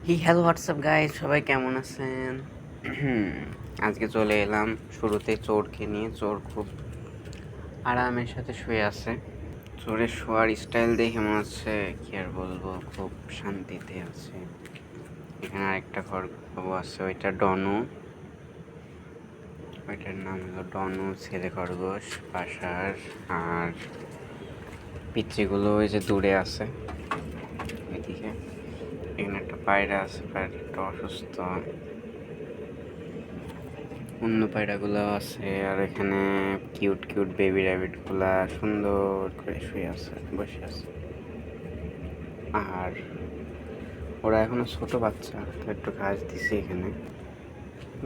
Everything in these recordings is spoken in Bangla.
হ্যালো হোয়াটসঅ্যাপ গাইস, সবাই কেমন আছেন? আজকে চলে এলাম শুরুতে চোরকে নিয়ে। চোর খুব আরামের সাথে শুয়ে আছে। চোরের শোয়ার স্টাইল দেখে মনে হচ্ছে কি আর বলবো, খুব শান্তিতে আছে। এখানে আরেকটা খরগোশ আছে, ওইটা ডনু। ওইটার নাম হলো ডনু, ছেলে খরগোশ পাশার। আর পিচ্চিগুলো ওই যে দূরে আছে এদিকে। এখানে একটা পায়রা আছে, পায়রাটা অসুস্থ। অন্য পায়রাগুলো আছে। আর এখানে কিউট কিউট বেবি র্যাবিট গুলা সুন্দর করে শুয়ে আছে, বসে আছে। আর ওরা এখনো ছোট বাচ্চা, তো একটু ঘাস দিছি এখানে।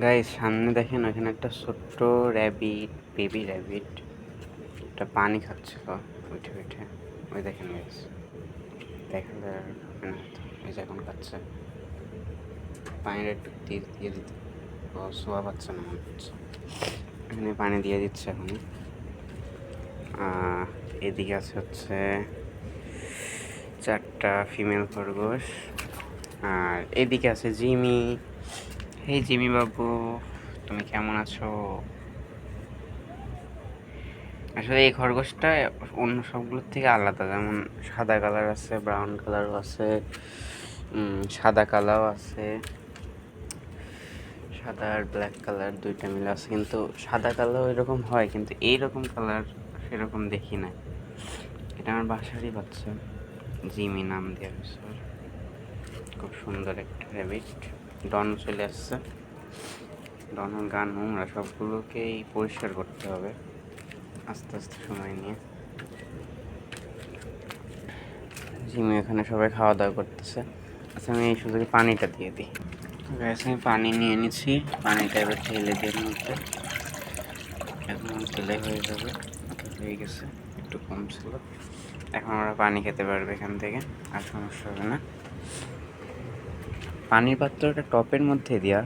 গাইস সামনে দেখেন, ওখানে একটা ছোট্ট র্যাবিট, বেবি র্যাবিট, একটা পানি খাচ্ছিল উঠে উঠে। ওই দেখেন গাইস, দেখেন এই যে এখন খাচ্ছে। পানিটা একটু দিয়ে দিয়ে দিতে, ও শোয়া পাচ্ছে না মনে হচ্ছে। এখানে পানি দিয়ে দিচ্ছে এখন। এদিকে আছে হচ্ছে 4টা ফিমেল খরগোশ। আর এদিকে আছে জিমি। হেই জিমি বাবু, তুমি কেমন আছো? আসলে এই খরগোশটা অন্য সবগুলোর থেকে আলাদা। যেমন সাদা কালার আছে, ব্রাউন কালারও আছে, সাদা কালারও আছে, সাদা আর ব্ল্যাক কালার দুইটা মিলে আছে। কিন্তু সাদা কালার এরকম হয়, কিন্তু এইরকম কালার সেরকম দেখি না। এটা আমার বাসারই বাচ্চা, জিমি নাম দেওয়া হয়েছে। খুব সুন্দর একটা র্যাবিট। ডন চলে আসছে। ডনের গান নোংরা, সবগুলোকেই পরিষ্কার করতে হবে আস্তে আস্তে সময় নিয়ে। জিমি এখানে সবাই খাওয়া দাওয়া করতেছে। আচ্ছা, আমি এই সুযোগে পানিটা দিয়ে দিই। গ্যাস আমি পানি নিয়ে নিচ্ছি। পানিটা এবার ঢেলে দিয়ে মধ্যে এখন তেলে হয়ে যাবে। হয়ে গেছে, একটু কম ছিল। এখন ওরা পানি খেতে পারবে এখান থেকে, আর সমস্যা হবে না। পানির পাত্রটা টপের মধ্যে দেওয়া,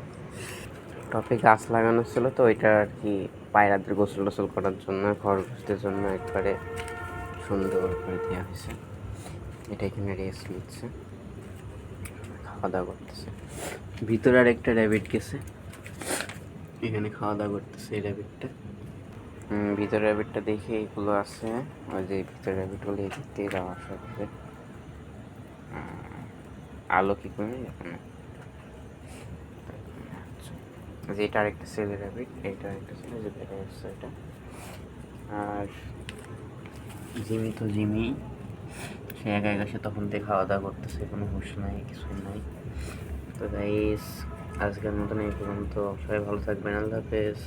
টপে গাছ লাগানো ছিল, তো ওইটা আর কি পায়রাদের গোসল টোসল করার জন্য, খরগোশদের জন্য একবারে সুন্দর করে দেওয়া হয়েছে। এটা এখানে রেস্ট নিচ্ছে, খাওয়া দাওয়া করতেছে। ভিতরে আর একটা র্যাবিট গেছে, এখানে খাওয়া দাওয়া করতেছে এই র্যাবিটটা। ভিতরে র্যাবিটটা দেখে এইগুলো আছে, ওই যে ভিতরে র্যাবিটগুলো এই দিক থেকে যাওয়া আসা করে। আলো কি করে এখানে, যে এটা আরেকটা ছেলে র্যাবিট, এটা আরেকটা ছেলে যে বেড়ে আসছে এটা। আর জিমি তো জিমি, সে একা একা সে তখন থেকে খাওয়া দাওয়া করতেছে, কোনো হুঁশ নাই, কিছু নাই। তো গাইস, আজকের মতন এই পর্যন্ত। সবাই ভালো থাকবেন, আল্লাহ হাফেজ।